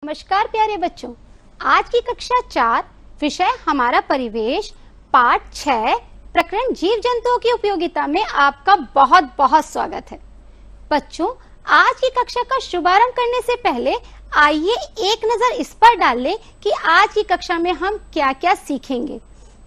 नमस्कार प्यारे बच्चों, आज की कक्षा 4 विषय हमारा परिवेश पाठ 6 प्रकरण जीव जंतुओं की उपयोगिता में आपका बहुत बहुत स्वागत है। बच्चों, आज की कक्षा का शुभारंभ करने से पहले आइए एक नजर इस पर डाल लें कि आज की कक्षा में हम क्या क्या सीखेंगे।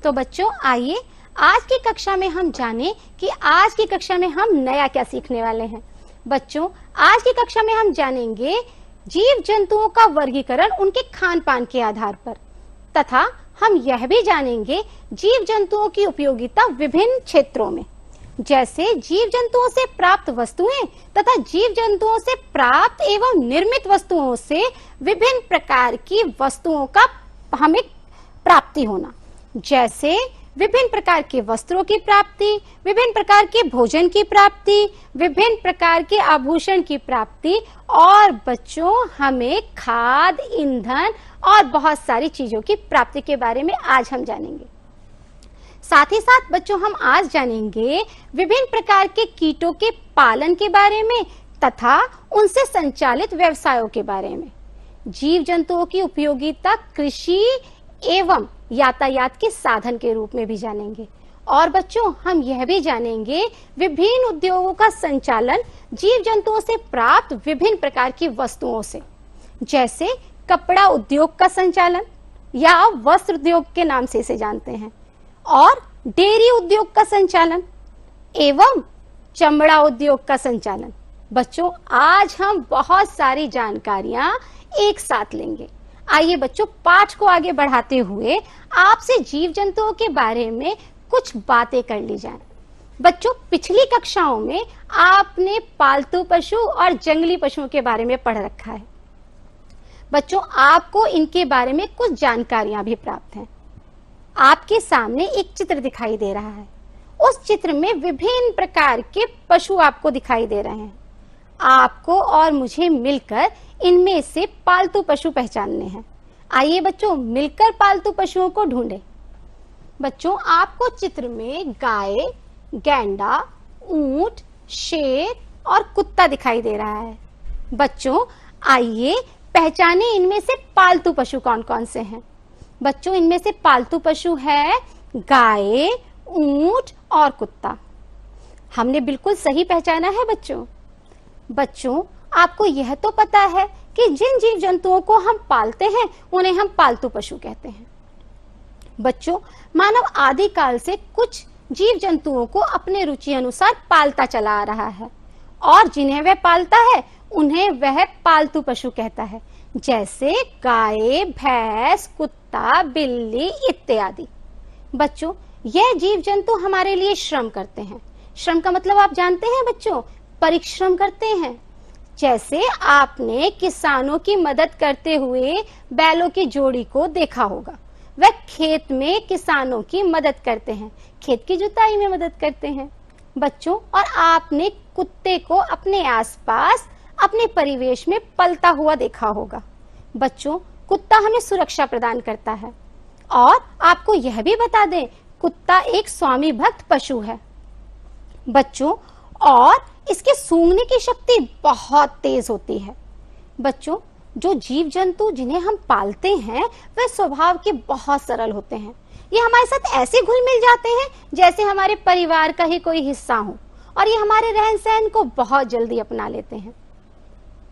तो बच्चों आइए आज की कक्षा में हम जानें कि आज की कक्षा में हम नया क्या सीखने वाले हैं। बच्चों, आज की कक्षा में हम जानेंगे जीव जंतुओं का वर्गीकरण उनके खान पान के आधार पर, तथा हम यह भी जानेंगे जीव जंतुओं की उपयोगिता विभिन्न क्षेत्रों में, जैसे जीव जंतुओं से प्राप्त वस्तुएं तथा जीव जंतुओं से प्राप्त एवं निर्मित वस्तुओं से विभिन्न प्रकार की वस्तुओं का हमें प्राप्ति होना, जैसे विभिन्न प्रकार के वस्त्रों की प्राप्ति, विभिन्न प्रकार के भोजन की प्राप्ति, विभिन्न प्रकार के आभूषण की प्राप्ति, और बच्चों हमें खाद, ईंधन और बहुत सारी चीजों की प्राप्ति के बारे में आज हम जानेंगे। साथ ही साथ बच्चों हम आज जानेंगे विभिन्न प्रकार के कीटों के पालन के बारे में तथा उनसे संचालित व्यवसायों के बारे में। जीव जंतुओं की उपयोगिता कृषि एवं यातायात के साधन के रूप में भी जानेंगे। और बच्चों हम यह भी जानेंगे विभिन्न उद्योगों का संचालन जीव जंतुओं से प्राप्त विभिन्न प्रकार की वस्तुओं से, जैसे कपड़ा उद्योग का संचालन या वस्त्र उद्योग के नाम से इसे जानते हैं, और डेयरी उद्योग का संचालन एवं चमड़ा उद्योग का संचालन। बच्चों आज हम बहुत सारी जानकारियां एक साथ लेंगे। आइए बच्चों पाठ को आगे बढ़ाते हुए आपसे जीव जंतुओं के बारे में कुछ बातें कर ली जाए। बच्चों पिछली कक्षाओं में आपने पालतू पशु और जंगली पशुओं के बारे में पढ़ रखा है। बच्चों आपको इनके बारे में कुछ जानकारियां भी प्राप्त हैं। आपके सामने एक चित्र दिखाई दे रहा है। उस चित्र में विभिन्न प्रकार के पशु आपको दिखाई दे रहे हैं। आपको और मुझे मिलकर इनमें से पालतू पशु पहचानने हैं। आइए बच्चों मिलकर पालतू पशुओं को ढूंढें। बच्चों आपको चित्र में गाय, गैंडा, ऊंट, शेर और कुत्ता दिखाई दे रहा है। बच्चों आइए पहचाने इनमें से पालतू पशु कौन कौन से हैं। बच्चों इनमें से पालतू पशु है गाय, ऊंट और कुत्ता। हमने बिल्कुल सही पहचाना है बच्चों। बच्चों आपको यह तो पता है कि जिन जीव जंतुओं को हम पालते हैं उन्हें हम पालतू पशु कहते हैं। बच्चों मानव आदिकाल से कुछ जीव जंतुओं को अपने रुचि अनुसार पालता चला आ रहा है, और जिन्हें वह पालता है उन्हें वह पालतू पशु कहता है, जैसे गाय, भैंस, कुत्ता, बिल्ली इत्यादि। बच्चों यह जीव जंतु हमारे लिए श्रम करते हैं। श्रम का मतलब आप जानते हैं बच्चों, परिश्रम करते हैं। जैसे आपने किसानों की मदद करते हुए बैलों की जोड़ी को देखा होगा। वह खेत में किसानों की मदद करते हैं, खेत की जुताई में मदद करते हैं। बच्चों और आपने कुत्ते को अपने आसपास अपने परिवेश में पलता हुआ देखा होगा। बच्चों कुत्ता हमें सुरक्षा प्रदान करता है। और आपको यह भी बता दें, कुत्ता एक स्वामी भक्त पशु है। बच्चों और इसके सूंघने की शक्ति बहुत तेज होती है। बच्चों जो जीव जंतु जिन्हें हम पालते हैं वे स्वभाव के बहुत सरल होते हैं। ये हमारे साथ ऐसे घुल मिल जाते हैं जैसे हमारे परिवार का ही कोई हिस्सा हो, और ये हमारे रहन सहन को बहुत जल्दी अपना लेते हैं।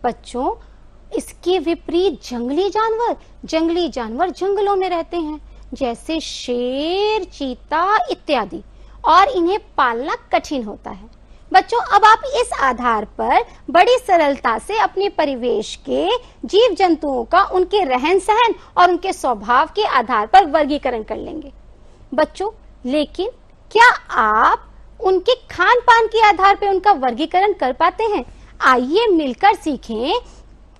बच्चों इसके विपरीत जंगली जानवर जंगलों में रहते हैं, जैसे शेर, चीता इत्यादि, और इन्हें पालना कठिन होता है। बच्चों अब आप इस आधार पर बड़ी सरलता से अपने परिवेश के जीव जंतुओं का उनके रहन सहन और उनके स्वभाव के आधार पर वर्गीकरण कर लेंगे। बच्चों लेकिन क्या आप उनके खान पान के आधार पर उनका वर्गीकरण कर पाते हैं? आइए मिलकर सीखें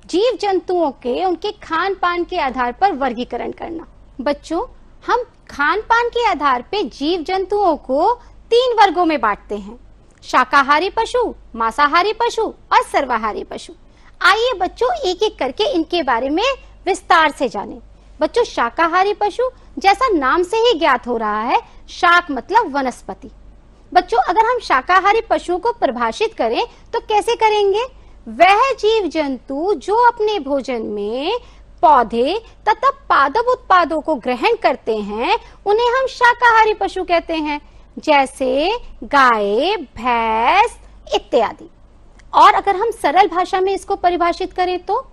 जीव जंतुओं के उनके खान पान के आधार पर वर्गीकरण करना। बच्चों हम खान पान के आधार पर जीव जंतुओं को 3 वर्गों में बांटते हैं, शाकाहारी पशु, मांसाहारी पशु और सर्वाहारी पशु। आइए बच्चों एक एक करके इनके बारे में विस्तार से जानें। बच्चों शाकाहारी पशु जैसा नाम से ही ज्ञात हो रहा है, शाक मतलब वनस्पति। बच्चों अगर हम शाकाहारी पशुओं को परिभाषित करें तो कैसे करेंगे? वह जीव जंतु जो अपने भोजन में पौधे तथा पादप उत्पादों को ग्रहण करते हैं उन्हें हम शाकाहारी पशु कहते हैं, जैसे गाय, भैंस इत्यादि। और अगर हम सरल भाषा में इसको परिभाषित करें तो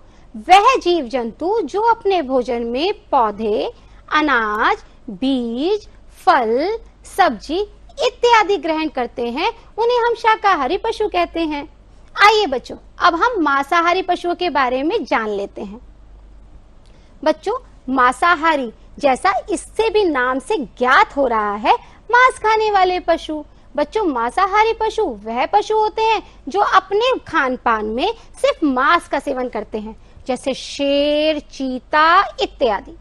वह जीव जंतु जो अपने भोजन में पौधे, अनाज, बीज, फल, सब्जी इत्यादि ग्रहण करते हैं उन्हें हम शाकाहारी पशु कहते हैं। आइए बच्चों, अब हम मांसाहारी पशुओं के बारे में जान लेते हैं। बच्चों, मांसाहारी जैसा इससे भी नाम से ज्ञात हो रहा है, मांस खाने वाले पशु। बच्चों, मांसाहारी पशु वह पशु होते हैं जो अपने खान पान में सिर्फ मांस का सेवन करते हैं, जैसे शेर, चीता इत्यादि।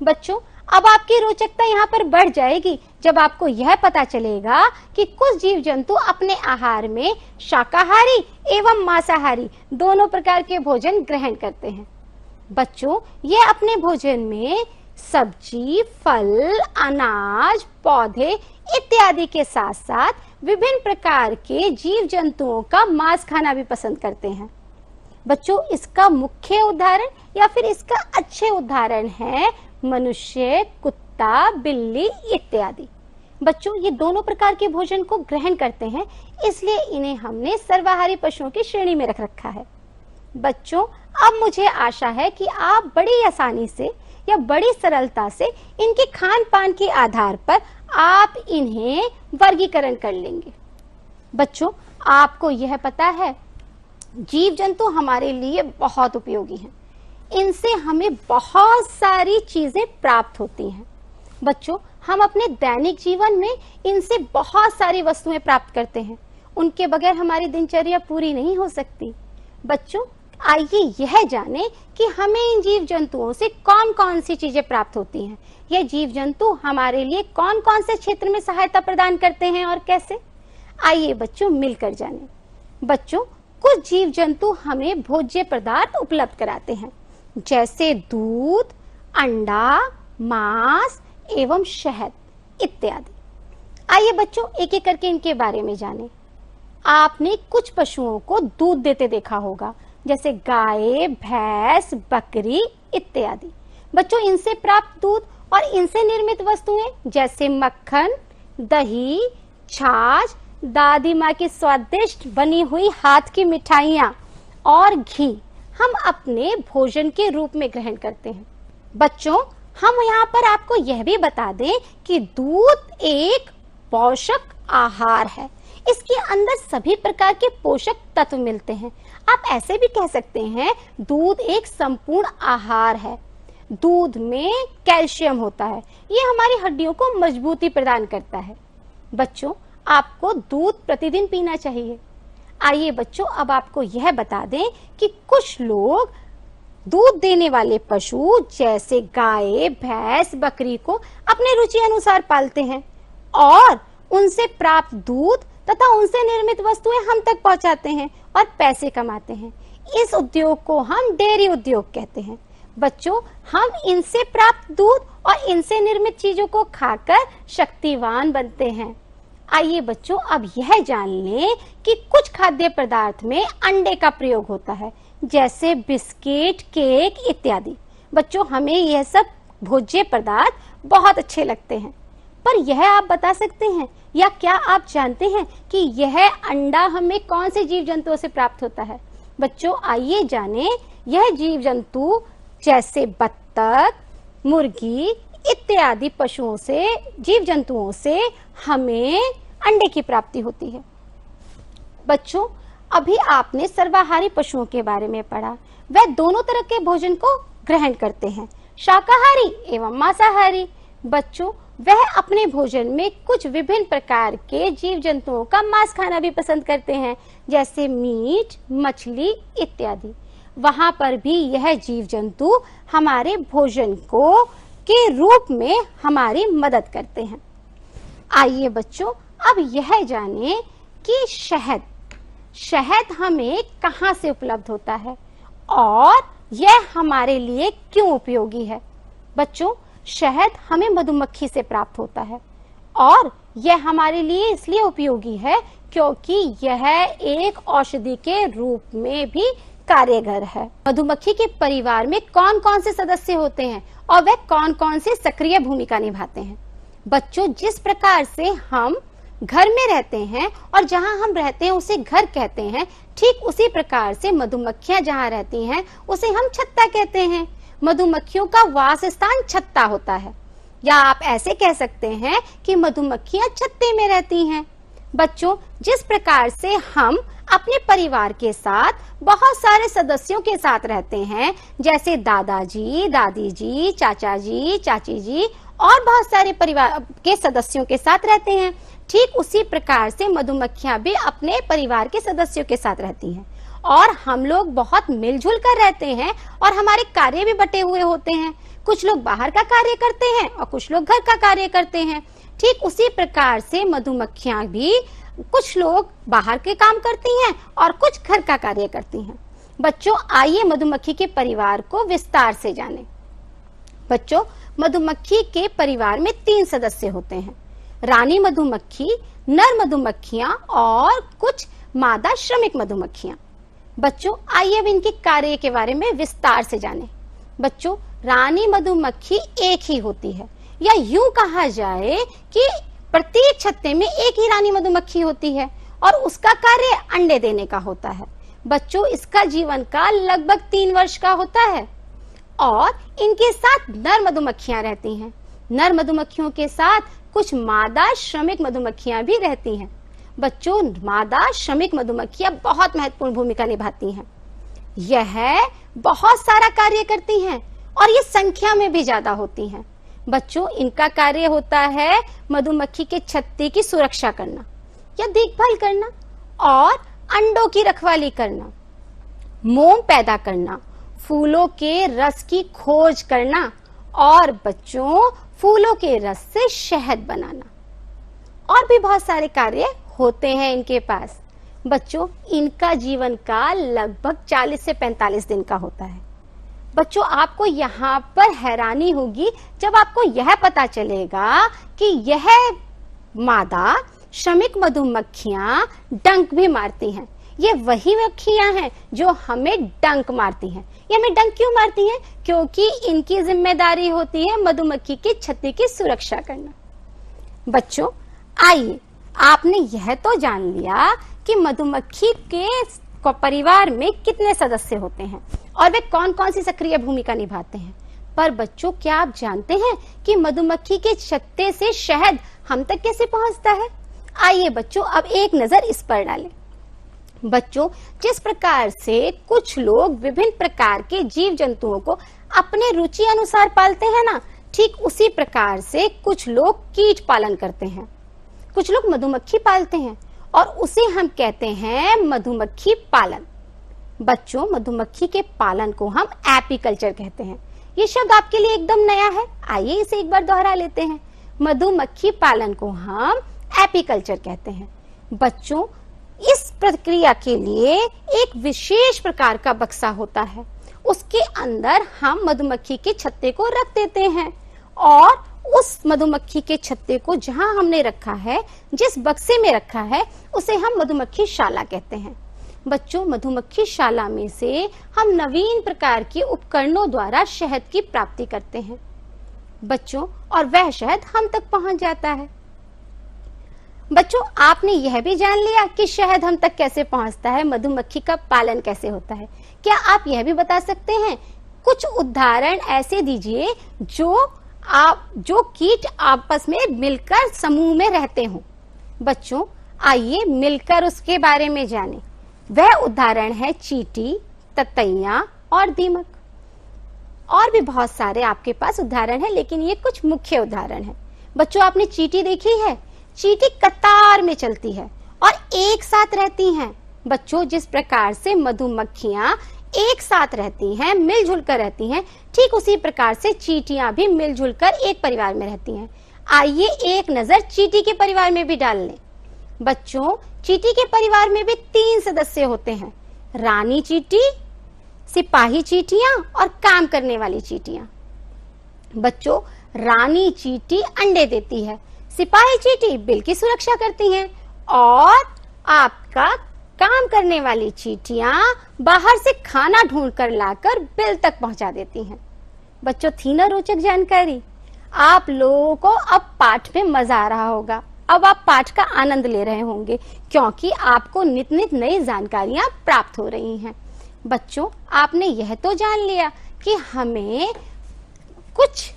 बच्चों, अब आपकी रोचकता यहाँ पर बढ़ जाएगी जब आपको यह पता चलेगा कि कुछ जीव जंतु अपने आहार में शाकाहारी एवं मांसाहारी दोनों प्रकार के भोजन ग्रहण करते हैं। बच्चों, ये अपने भोजन में सब्जी, फल, अनाज, पौधे इत्यादि के साथ साथ विभिन्न प्रकार के जीव जंतुओं का मांस खाना भी पसंद करते हैं। बच्चों, इसका मुख्य उदाहरण या फिर इसका अच्छे उदाहरण है मनुष्य, कुत्ता, बिल्ली इत्यादि। बच्चों, ये दोनों प्रकार के भोजन को ग्रहण करते हैं, इसलिए इन्हें हमने सर्वाहारी पशुओं की श्रेणी में रख रखा है। बच्चों, अब मुझे आशा है कि आप बड़ी आसानी से या बड़ी सरलता से इनके खान पान के आधार पर आप इन्हें वर्गीकरण कर लेंगे। बच्चों, आपको यह पता है जीव जंतु हमारे लिए बहुत उपयोगी हैं। इनसे हमें बहुत सारी चीजें प्राप्त होती हैं। बच्चों, हम अपने दैनिक जीवन में इनसे बहुत सारी वस्तुएं प्राप्त करते हैं। उनके बगैर हमारी दिनचर्या पूरी नहीं हो सकती। बच्चों, आइए यह जानें कि हमें इन जीव जंतुओं से कौन कौन सी चीजें प्राप्त होती हैं। यह जीव जंतु हमारे लिए कौन कौन से क्षेत्र में सहायता प्रदान करते हैं और कैसे। आइए बच्चों, मिलकर जानें। बच्चों, कुछ जीव जंतु हमें भोज्य पदार्थ उपलब्ध कराते हैं, जैसे दूध, अंडा, मांस एवं शहद इत्यादि। आइए बच्चों, एक एक करके इनके बारे में जानें। आपने कुछ पशुओं को दूध देते देखा होगा, जैसे गाय, भैंस, बकरी इत्यादि। बच्चों, इनसे प्राप्त दूध और इनसे निर्मित वस्तुएं जैसे मक्खन, दही, छाछ, दादी माँ की स्वादिष्ट बनी हुई हाथ की मिठाइयाँ और घी हम अपने भोजन के रूप में ग्रहण करते हैं। बच्चों, हम यहाँ पर आपको यह भी बता दें कि दूध एक पोषक आहार है। इसके अंदर सभी प्रकार के पोषक तत्व मिलते हैं। आप ऐसे भी कह सकते हैं दूध एक संपूर्ण आहार है। दूध में कैल्शियम होता है, ये हमारी हड्डियों को मजबूती प्रदान करता है। बच्चों, आपको दूध प्रतिदिन पीना चाहिए। आइए बच्चों, अब आपको यह बता दें कि कुछ लोग दूध देने वाले पशु जैसे गाय, भैंस, बकरी को अपने रुचि अनुसार पालते हैं और उनसे प्राप्त दूध तथा उनसे निर्मित वस्तुएं हम तक पहुंचाते हैं और पैसे कमाते हैं। इस उद्योग को हम डेयरी उद्योग कहते हैं। बच्चों, हम इनसे प्राप्त दूध और इनसे निर्मित चीजों को खाकर शक्तिवान बनते हैं। आइए बच्चों, अब यह जान लें कि कुछ खाद्य पदार्थ में अंडे का प्रयोग होता है, जैसे बिस्किट, केक इत्यादि। बच्चों, हमें यह सब भोज्य पदार्थ बहुत अच्छे लगते हैं, पर यह आप बता सकते हैं या क्या आप जानते हैं कि यह अंडा हमें कौन से जीव जंतुओं से प्राप्त होता है। बच्चों, आइए जानें। यह जीव जंतु जैसे बत्तख, मुर्गी इत्यादि पशुओं से, जीव जंतुओं से हमें अंडे की प्राप्ति होती है। बच्चों, अभी आपने सर्वाहारी पशुओं के बारे में पढ़ा। वह दोनों तरह के भोजन को ग्रहण करते हैं, शाकाहारी एवं मांसाहारी। बच्चों, वह अपने भोजन में कुछ विभिन्न प्रकार के जीव जंतुओं का मांस खाना भी पसंद करते हैं, जैसे मीट, मछली इत्यादि। वहां पर भी यह जीव जंतु हमारे भोजन को के रूप में हमारी मदद करते हैं। आइए बच्चों, अब यह जानें कि शहद हमें कहां से उपलब्ध होता है और यह हमारे लिए क्यों उपयोगी है। बच्चों, शहद हमें मधुमक्खी से प्राप्त होता है और यह हमारे लिए इसलिए उपयोगी है क्योंकि यह एक औषधि के रूप में भी कार्यघर है। मधुमक्खी के परिवार में कौन कौन से सदस्य होते हैं और वह कौन कौन से सक्रिय भूमिका निभाते हैं। बच्चों, जिस प्रकार से हम घर में रहते हैं और जहां हम रहते हैं उसे घर कहते हैं, ठीक उसी प्रकार से मधुमक्खियां जहां रहती हैं उसे हम छत्ता कहते हैं। मधुमक्खियों का वास स्थान छत्ता होता है, या आप ऐसे कह सकते हैं कि मधुमक्खियां छत्ते में रहती हैं। बच्चों, जिस प्रकार से हम अपने परिवार के साथ बहुत सारे सदस्यों के साथ रहते हैं, जैसे दादाजी, दादी जी, चाचा जी, चाची जी और बहुत सारे परिवार के सदस्यों के साथ रहते हैं, ठीक उसी प्रकार से मधुमक्खियां भी अपने परिवार के सदस्यों के साथ रहती हैं। और हम लोग बहुत मिलजुल कर रहते हैं और हमारे कार्य भी बटे हुए होते हैं। कुछ लोग बाहर का कार्य करते हैं और कुछ लोग घर का कार्य करते हैं। ठीक उसी प्रकार से मधुमक्खियां भी कुछ लोग बाहर के काम करती हैं और कुछ घर का कार्य करती हैं। बच्चों, आइए मधुमक्खी के परिवार को विस्तार से जानें। बच्चों, मधुमक्खी के परिवार में 3 सदस्य होते हैं, रानी मधुमक्खी, नर मधुमक्खियां और कुछ मादा श्रमिक मधुमक्खियां। बच्चों, आइए अब इनके कार्य के बारे में विस्तार से जानें। बच्चों, रानी मधुमक्खी एक ही होती है, या यूं कहा जाए कि प्रत्येक छत्ते में एक ही रानी मधुमक्खी होती है और उसका कार्य अंडे देने का होता है। बच्चों, इसका जीवन काल लगभग 3 वर्ष का होता है और इनके साथ नर मधुमक्खियां रहती हैं। नर मधुमक्खियों के साथ कुछ मादा श्रमिक मधुमक्खियां भी रहती हैं। बच्चों, मादा श्रमिक मधुमक्खियां बहुत महत्वपूर्ण भूमिका निभाती हैं। यह बहुत सारा कार्य करती हैं और ये संख्या में भी ज्यादा होती हैं। बच्चों, इनका कार्य होता है मधुमक्खी के छत्ते की सुरक्षा करना या देखभाल करना और अंडों की रखवाली करना, मोम पैदा करना, फूलों के रस की खोज करना और बच्चों फूलों के रस से शहद बनाना। और भी बहुत सारे कार्य होते हैं इनके पास। बच्चों, इनका जीवन काल लगभग 40 से 45 दिन का होता है। बच्चों, आपको यहाँ पर हैरानी होगी जब आपको यह पता चलेगा कि यह मादा श्रमिक मधुमक्खियां डंक भी मारती हैं। ये वही मक्खियां हैं जो हमें डंक मारती हैं। ये हमें डंक क्यों मारती हैं? क्योंकि इनकी जिम्मेदारी होती है मधुमक्खी के छत्ते की सुरक्षा करना। बच्चों, आइए, आपने यह तो जान लिया कि मधुमक्खी के परिवार में कितने सदस्य होते हैं और वे कौन कौन सी सक्रिय भूमिका निभाते हैं। पर बच्चों, क्या आप जानते हैं कि मधुमक्खी के छत्ते से शहद हम तक कैसे पहुंचता है? आइए बच्चों, अब एक नजर इस पर डालें। बच्चों, जिस प्रकार से कुछ लोग विभिन्न प्रकार के जीव जंतुओं को अपने रुचि अनुसार पालते हैं ना, ठीक उसी प्रकार से कुछ लोग कीट पालन करते हैं, कुछ लोग मधुमक्खी पालते हैं और उसे हम कहते हैं मधुमक्खी पालन। बच्चों, मधुमक्खी के पालन को हम एपीकल्चर कहते हैं। ये शब्द आपके लिए एकदम नया है, आइए इसे एक बार दोहरा लेते हैं। मधुमक्खी पालन को हम एपीकल्चर कहते हैं। बच्चों, इस प्रक्रिया के लिए एक विशेष प्रकार का बक्सा होता है, उसके अंदर हम मधुमक्खी के छत्ते को रख देते हैं और उस मधुमक्खी के छत्ते को जहां हमने रखा है, जिस बक्से में रखा है, उसे हम मधुमक्खी शाला कहते हैं। बच्चों, मधुमक्खी शाला में से हम नवीन प्रकार के उपकरणों द्वारा शहद की प्राप्ति करते हैं बच्चों, और वह शहद हम तक पहुंच जाता है। बच्चों, आपने यह भी जान लिया कि शहद हम तक कैसे पहुंचता है, मधुमक्खी का पालन कैसे होता है। क्या आप यह भी बता सकते हैं, कुछ उदाहरण ऐसे दीजिए जो कीट आपस में मिलकर समूह में रहते हों। बच्चों, आइए मिलकर उसके बारे में जानें। वह उदाहरण है चींटी, ततैया और दीमक। और भी बहुत सारे आपके पास उदाहरण है, लेकिन ये कुछ मुख्य उदाहरण है। बच्चों, आपने चींटी देखी है? चींटी कतार में चलती है और एक साथ रहती हैं। बच्चों, जिस प्रकार से मधुमक्खियां एक साथ रहती हैं, मिलजुल कर रहती हैं, ठीक उसी प्रकार से चींटियां भी मिलजुल कर एक परिवार में रहती हैं। आइए एक नजर चींटी के परिवार में भी डाल लें। बच्चों, चींटी के परिवार में भी 3 सदस्य होते हैं, रानी चींटी, सिपाही चींटियां और काम करने वाली चींटियां। बच्चों, रानी चींटी अंडे देती है, सिपाही चींटी बिल की सुरक्षा करती हैं और आपका काम करने वाली चींटियां बाहर से खाना ढूंढकर लाकर बिल तक पहुंचा देती हैं। बच्चों, थी ना रोचक जानकारी? आप लोगों को अब पाठ में मजा आ रहा होगा। अब आप पाठ का आनंद ले रहे होंगे क्योंकि आपको नित नित नई जानकारियां प्राप्त हो रही हैं। बच्चों, आपने यह तो जान लिया कि हमें कुछ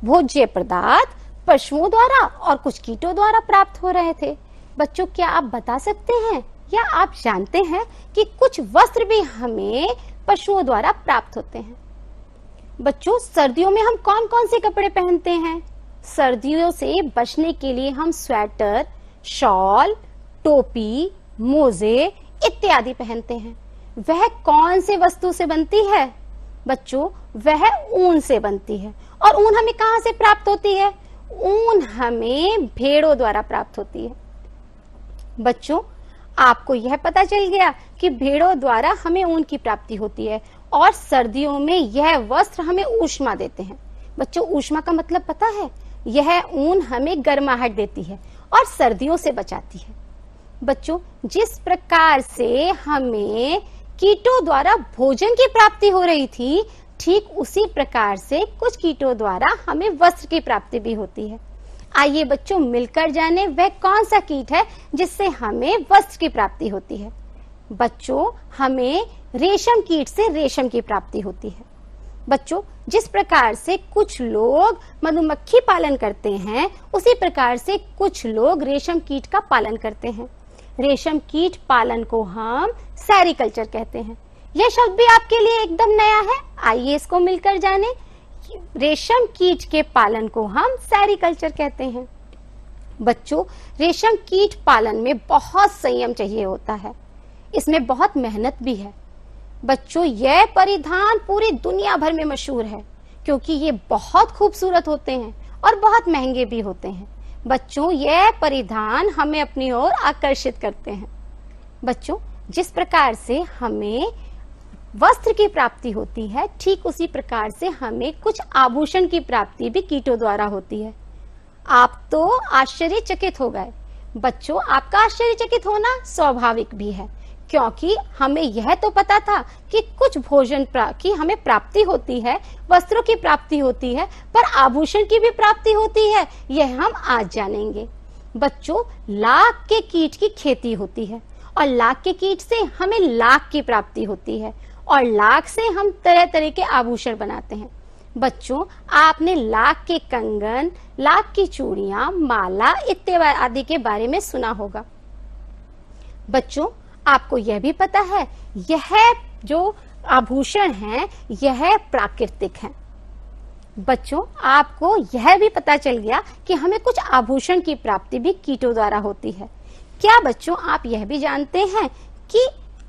भोज्य पदार्थ पशुओं द्वारा और कुछ कीटों द्वारा प्राप्त हो रहे थे। बच्चों, क्या आप बता सकते हैं या आप जानते हैं कि कुछ वस्त्र भी हमें पशुओं द्वारा प्राप्त होते हैं? बच्चों, सर्दियों में हम कौन कौन से कपड़े पहनते हैं? सर्दियों से बचने के लिए हम स्वेटर, शॉल, टोपी, मोजे इत्यादि पहनते हैं। वह कौन से वस्तु से बनती है? बच्चों, वह ऊन से बनती है। और ऊन हमें कहां से प्राप्त होती है? ऊन हमें भेड़ों द्वारा प्राप्त होती है। बच्चों, आपको यह पता चल गया कि भेड़ों द्वारा हमें ऊन की प्राप्ति होती है और सर्दियों में यह वस्त्र हमें ऊष्मा देते हैं। बच्चों, ऊष्मा का मतलब पता है? यह ऊन हमें गर्माहट देती है और सर्दियों से बचाती है। बच्चों, जिस प्रकार से हमें कीटों द्वारा भोजन की प्राप्ति हो रही थी, ठीक उसी प्रकार से कुछ कीटों द्वारा हमें वस्त्र की प्राप्ति भी होती है। आइए बच्चों, मिलकर जाने वह कौन सा कीट है जिससे हमें वस्त्र की प्राप्ति होती है। बच्चों, हमें रेशम कीट से रेशम की प्राप्ति होती है। बच्चों, जिस प्रकार से कुछ लोग मधुमक्खी पालन करते हैं, उसी प्रकार से कुछ लोग रेशम कीट का पालन करते हैं। रेशम कीट पालन को हम सेरीकल्चर कहते हैं। यह शब्द भी आपके लिए एकदम नया है। आइए इसको मिलकर जाने। रेशम कीट के पालन को हम सेरीकल्चर कहते हैं। बच्चों, रेशम कीट पालन में बहुत संयम चाहिए होता है। इसमें बहुत मेहनत भी है। बच्चों, यह परिधान पूरी दुनिया भर में मशहूर है क्योंकि ये बहुत खूबसूरत होते हैं और बहुत महंगे भी होते हैं। बच्चों, यह परिधान हमें अपनी ओर आकर्षित करते हैं। बच्चों, जिस प्रकार से हमें वस्त्र की प्राप्ति होती है, ठीक उसी प्रकार से हमें कुछ आभूषण की प्राप्ति भी कीटों द्वारा होती है। आप तो आश्चर्यचकित हो गए। बच्चों, आपका आश्चर्यचकित होना स्वाभाविक भी है क्योंकि हमें यह तो पता था कि कुछ भोजन की हमें प्राप्ति होती है, वस्त्रों की प्राप्ति होती है, पर आभूषण की भी प्राप्ति होती है, यह हम आज जानेंगे। बच्चों, लाख के कीट की खेती होती है और लाख के कीट से हमें लाख की प्राप्ति होती है और लाख से हम तरह तरह के आभूषण बनाते हैं। बच्चों, आपने लाख के कंगन, लाख की चूड़ियां, माला इत्यादि के बारे में सुना होगा। बच्चों, आपको यह भी पता है यह जो आभूषण हैं यह प्राकृतिक हैं। बच्चों, आपको यह भी पता चल गया कि हमें कुछ आभूषण की प्राप्ति भी कीटों द्वारा होती है। क्या बच्चों, आप यह भी जानते हैं कि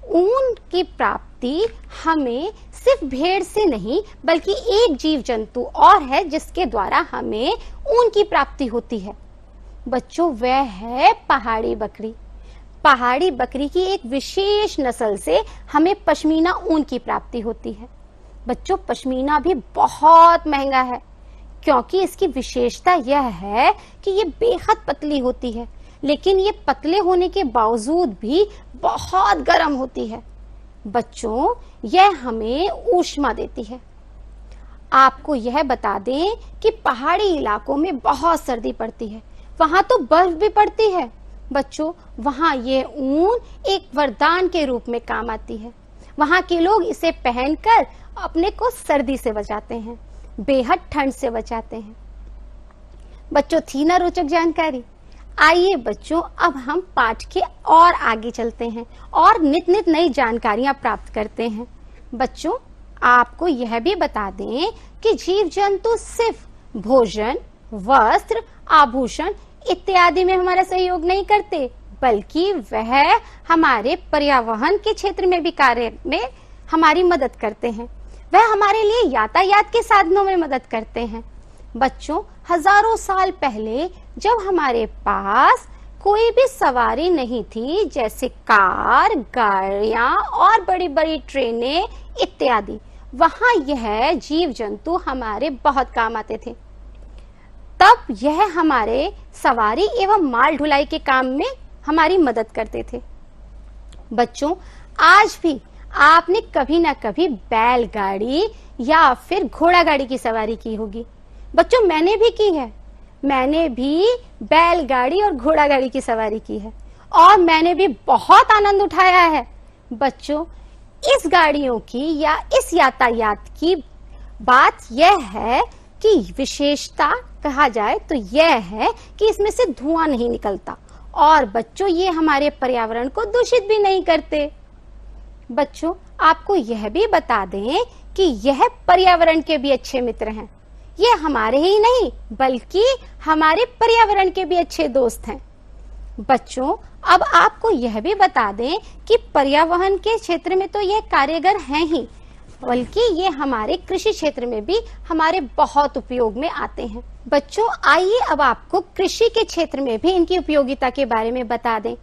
ऊन की प्राप्ति हमें सिर्फ भेड़ से नहीं बल्कि एक जीव जंतु और है जिसके द्वारा हमें ऊन की प्राप्ति होती है। बच्चों, वह है पहाड़ी बकरी। पहाड़ी बकरी की एक विशेष नस्ल से हमें पश्मीना ऊन की प्राप्ति होती है। बच्चों, पश्मीना भी बहुत महंगा है क्योंकि इसकी विशेषता यह है कि ये बेहद पतली होती है, लेकिन ये पतले होने के बावजूद भी बहुत गर्म होती है। बच्चों, यह हमें ऊष्मा देती है। आपको यह बता दें कि पहाड़ी इलाकों में बहुत सर्दी पड़ती है, वहां तो बर्फ भी पड़ती है। बच्चों, वहां ये ऊन एक वरदान के रूप में काम आती है। वहां के लोग इसे पहनकर अपने को सर्दी से बचाते हैं, बेहद ठंड से बचाते हैं। बच्चों, थी ना रोचक जानकारी? आइए बच्चों, अब हम पाठ के और आगे चलते हैं और नित नित नई जानकारियां प्राप्त करते हैं। बच्चों, आपको यह भी बता दें कि जीव जंतु सिर्फ भोजन, वस्त्र, आभूषण इत्यादि में हमारा सहयोग नहीं करते, बल्कि वह हमारे पर्यावरण के क्षेत्र में भी कार्य में हमारी मदद करते हैं। वह हमारे लिए यातायात के साधनों में मदद करते हैं। बच्चों, हजारों साल पहले जब हमारे पास कोई भी सवारी नहीं थी, जैसे कार, गाड़ियां और बड़ी बड़ी ट्रेनें इत्यादि, वहां यह जीव जंतु हमारे बहुत काम आते थे। तब यह हमारे सवारी एवं माल ढुलाई के काम में हमारी मदद करते थे। बच्चों, आज भी आपने कभी ना कभी बैलगाड़ी या फिर घोड़ा गाड़ी की सवारी की होगी। बच्चों, मैंने भी की है। मैंने भी बैलगाड़ी और घोड़ा गाड़ी की सवारी की है और मैंने भी बहुत आनंद उठाया है। बच्चों, इस गाड़ियों की या इस यातायात की बात यह है कि विशेषता कहा जाए तो यह है कि इसमें से धुआं नहीं निकलता और बच्चों ये हमारे पर्यावरण को दूषित भी नहीं करते। बच्चों, आपको यह भी बता दें कि यह पर्यावरण के भी अच्छे मित्र हैं। ये हमारे ही नहीं बल्कि हमारे पर्यावरण के भी अच्छे दोस्त हैं। बच्चों, अब आपको यह भी बता दें कि पर्यावरण के क्षेत्र में तो यह कार्यगर हैं ही, बल्कि ये हमारे कृषि क्षेत्र में भी हमारे बहुत उपयोग में आते हैं। बच्चों, आइए अब आपको कृषि के क्षेत्र में भी इनकी उपयोगिता के बारे में बता दें।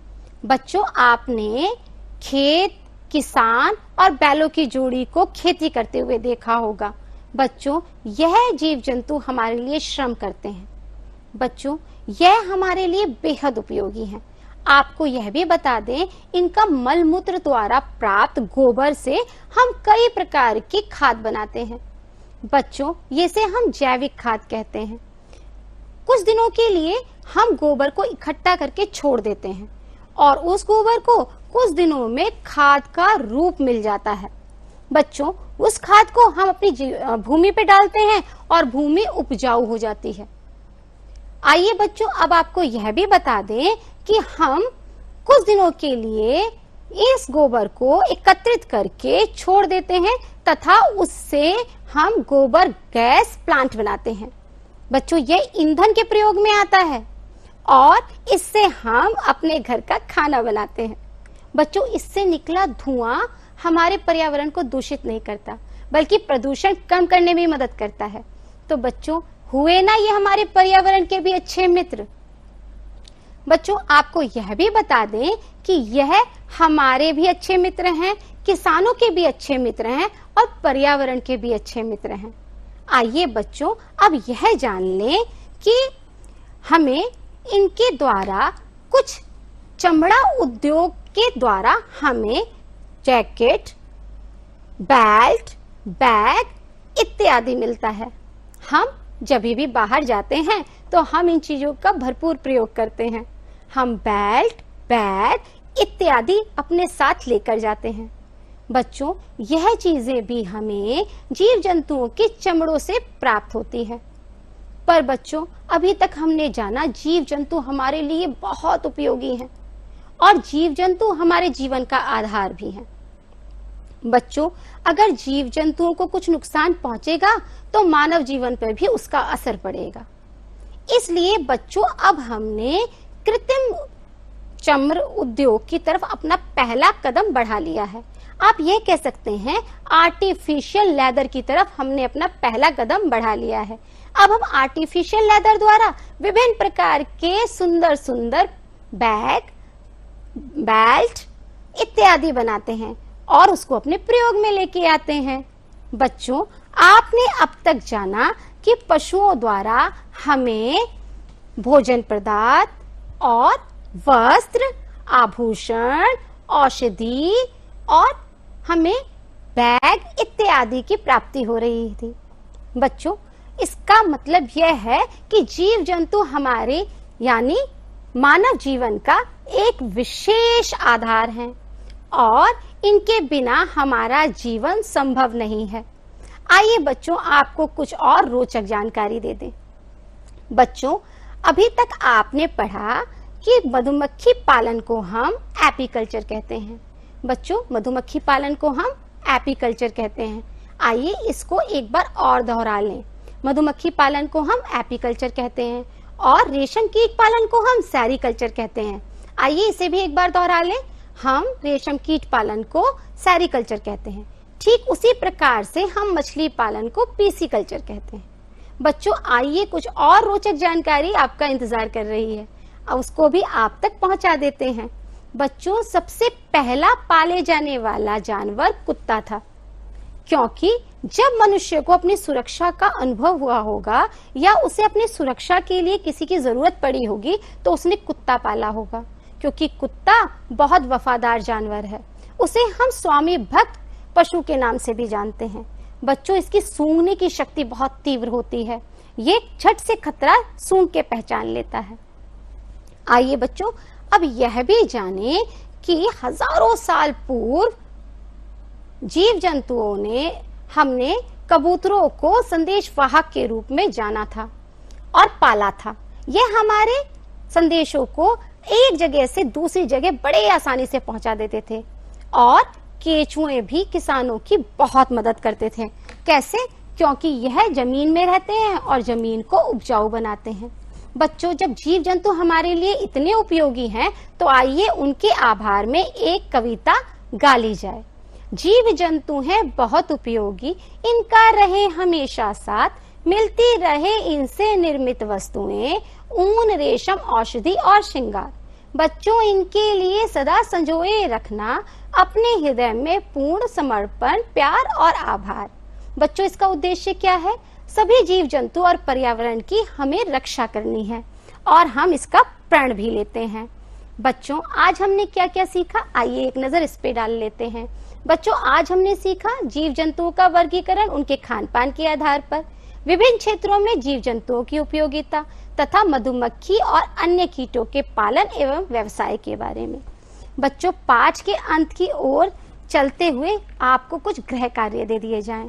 बच्चों, आपने खेत, किसान और बैलों की जोड़ी को खेती करते हुए देखा होगा। बच्चों, यह जीव जंतु हमारे लिए श्रम करते हैं। बच्चों, यह हमारे लिए बेहद उपयोगी हैं। आपको यह भी बता दें, इनका मल मूत्र द्वारा प्राप्त गोबर से हम कई प्रकार की खाद बनाते हैं। बच्चों, ये से हम जैविक खाद कहते हैं। कुछ दिनों के लिए हम गोबर को इकट्ठा करके छोड़ देते हैं और उस गोबर को कुछ दिनों में खाद का रूप मिल जाता है। बच्चों, उस खाद को हम अपनी भूमि पे डालते हैं और भूमि उपजाऊ हो जाती है। आइए बच्चों, अब आपको यह भी बता दें कि हम कुछ दिनों के लिए इस गोबर को एकत्रित करके छोड़ देते हैं तथा उससे हम गोबर गैस प्लांट बनाते हैं। बच्चों, यह ईंधन के प्रयोग में आता है और इससे हम अपने घर का खाना बनाते हैं। बच्चों, इससे निकला धुआं हमारे पर्यावरण को दूषित नहीं करता बल्कि प्रदूषण कम करने में मदद करता है। तो बच्चों, हुए ना ये हमारे पर्यावरण के भी अच्छे मित्र। बच्चों, आपको यह भी बता दें कि यह हमारे भी अच्छे मित्र हैं, किसानों के भी अच्छे मित्र हैं और पर्यावरण के भी अच्छे मित्र हैं। आइए बच्चों, अब यह जान लें कि हमें इनके द्वारा कुछ चमड़ा उद्योग के द्वारा हमें जैकेट, बेल्ट, बैग इत्यादि मिलता है। हम जब भी बाहर जाते हैं तो हम इन चीजों का भरपूर प्रयोग करते हैं। हम बेल्ट, बैग इत्यादि अपने साथ लेकर जाते हैं। बच्चों, यह चीजें भी हमें जीव जंतुओं के चमड़ों से प्राप्त होती है। पर बच्चों, अभी तक हमने जाना जीव जंतु हमारे लिए बहुत उपयोगी हैं और जीव जंतु हमारे जीवन का आधार भी हैं। बच्चों, अगर जीव जंतुओं को कुछ नुकसान पहुंचेगा तो मानव जीवन पर भी उसका असर पड़ेगा। इसलिए बच्चों, अब हमने कृत्रिम चमड़ा उद्योग की तरफ अपना पहला कदम बढ़ा लिया है। आप ये कह सकते हैं आर्टिफिशियल लेदर की तरफ हमने अपना पहला कदम बढ़ा लिया है। अब हम आर्टिफिशियल लेदर द्वारा विभिन्न प्रकार के सुंदर सुंदर बैग, बेल्ट इत्यादि बनाते हैं और उसको अपने प्रयोग में लेके आते हैं। बच्चों, आपने अब तक जाना कि पशुओं द्वारा हमें भोजन पदार्थ और वस्त्र, आभूषण, औषधि और हमें बैग इत्यादि की प्राप्ति हो रही थी। बच्चों, इसका मतलब यह है कि जीव जंतु हमारे यानी मानव जीवन का एक विशेष आधार हैं और इनके बिना हमारा जीवन संभव नहीं है। आइए बच्चों, आपको कुछ और रोचक जानकारी दे दें। बच्चों, अभी तक आपने पढ़ा कि मधुमक्खी पालन को हम एपीकल्चर कहते हैं। बच्चों, मधुमक्खी पालन को हम एपीकल्चर कहते हैं। आइए इसको एक बार और दोहरा लें। मधुमक्खी पालन को हम एपीकल्चर कहते हैं और रेशम कीट पालन को हम सेरीकल्चर कहते हैं। आइए इसे भी एक बार दोहरा लें। हम रेशम कीट पालन को सेरीकल्चर कहते हैं। ठीक उसी प्रकार से हम मछली पालन को पीसीकल्चर कहते हैं। बच्चों, आइए कुछ और रोचक जानकारी आपका इंतजार कर रही है, उसको भी आप तक पहुंचा देते हैं। बच्चों, सबसे पहला पाले जाने वाला जानवर कुत्ता था, क्योंकि जब मनुष्य को अपनी सुरक्षा का अनुभव हुआ होगा या उसे अपनी सुरक्षा के लिए किसी की जरूरत पड़ी होगी तो उसने कुत्ता पाला होगा, क्योंकि कुत्ता बहुत वफादार जानवर है। उसे हम स्वामी भक्त पशु के नाम से भी जानते हैं। बच्चों, इसकी सूंघने की शक्ति बहुत तीव्र होती है। ये झट से खतरा सूंघ के पहचान लेता है। आइए बच्चों, अब यह भी जानें कि हजारों साल पूर्व जीव जंतुओं ने हमने कबूतरों को संदेश वाहक के रूप में जाना था और पाला था। यह हमारे संदेशों को एक जगह से दूसरी जगह बड़े आसानी से पहुंचा देते थे और केंचुए भी किसानों की बहुत मदद करते थे। कैसे? क्योंकि यह जमीन में रहते हैं और जमीन को उपजाऊ बनाते हैं। बच्चों, जब जीव जंतु हमारे लिए इतने उपयोगी हैं, तो आइए उनके आभार में एक कविता गा ली जाए। जीव जंतु हैं बहुत उपयोगी, इनका रहे हमेशा साथ, मिलती रहे इनसे निर्मित वस्तुएं, ऊन, रेशम, औषधि और श्रृंगार। बच्चों, इनके लिए सदा संजोए रखना अपने हृदय में पूर्ण समर्पण, प्यार और आभार। बच्चों, इसका उद्देश्य क्या है? सभी जीव जंतु और पर्यावरण की हमें रक्षा करनी है और हम इसका प्रण भी लेते हैं। बच्चों, आज हमने क्या क्या सीखा? आइए एक नजर इस पे डाल लेते हैं। बच्चों, आज हमने सीखा जीव जंतुओं का वर्गीकरण उनके खान पान के आधार पर, विभिन्न क्षेत्रों में जीव जंतुओं की उपयोगिता तथा मधुमक्खी और अन्य कीटों के पालन एवं व्यवसाय के बारे में। बच्चों, पाठ के अंत की ओर चलते हुए आपको कुछ गृह कार्य दे दिए जाएं।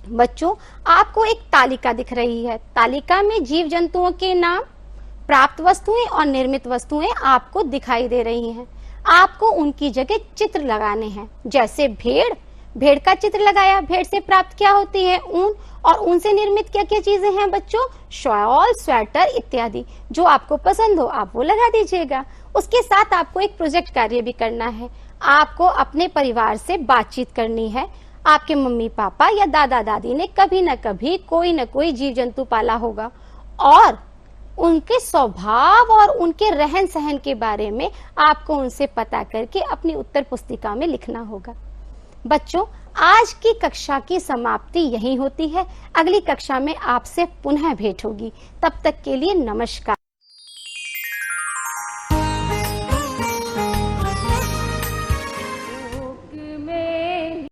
बच्चों, आपको एक तालिका दिख रही है। तालिका में जीव जंतुओं के नाम, प्राप्त वस्तुएं और निर्मित वस्तुएं आपको दिखाई दे रही हैं। आपको उनकी जगह चित्र लगाने हैं। जैसे भेड़, भेड़ का चित्र लगाया। भेड़ से प्राप्त क्या होती है? ऊन। और ऊन से निर्मित क्या क्या चीजें हैं बच्चों? शॉल, स्वेटर इत्यादि। जो आपको पसंद हो आप वो लगा दीजिएगा। उसके साथ आपको एक प्रोजेक्ट कार्य भी करना है। आपको अपने परिवार से बातचीत करनी है। आपके मम्मी पापा या दादा दादी ने कभी न कभी कोई न कोई जीव जंतु पाला होगा और उनके स्वभाव और उनके रहन सहन के बारे में आपको उनसे पता करके अपनी उत्तर पुस्तिका में लिखना होगा। बच्चों, आज की कक्षा की समाप्ति यहीं होती है। अगली कक्षा में आपसे पुनः भेंट होगी। तब तक के लिए नमस्कार।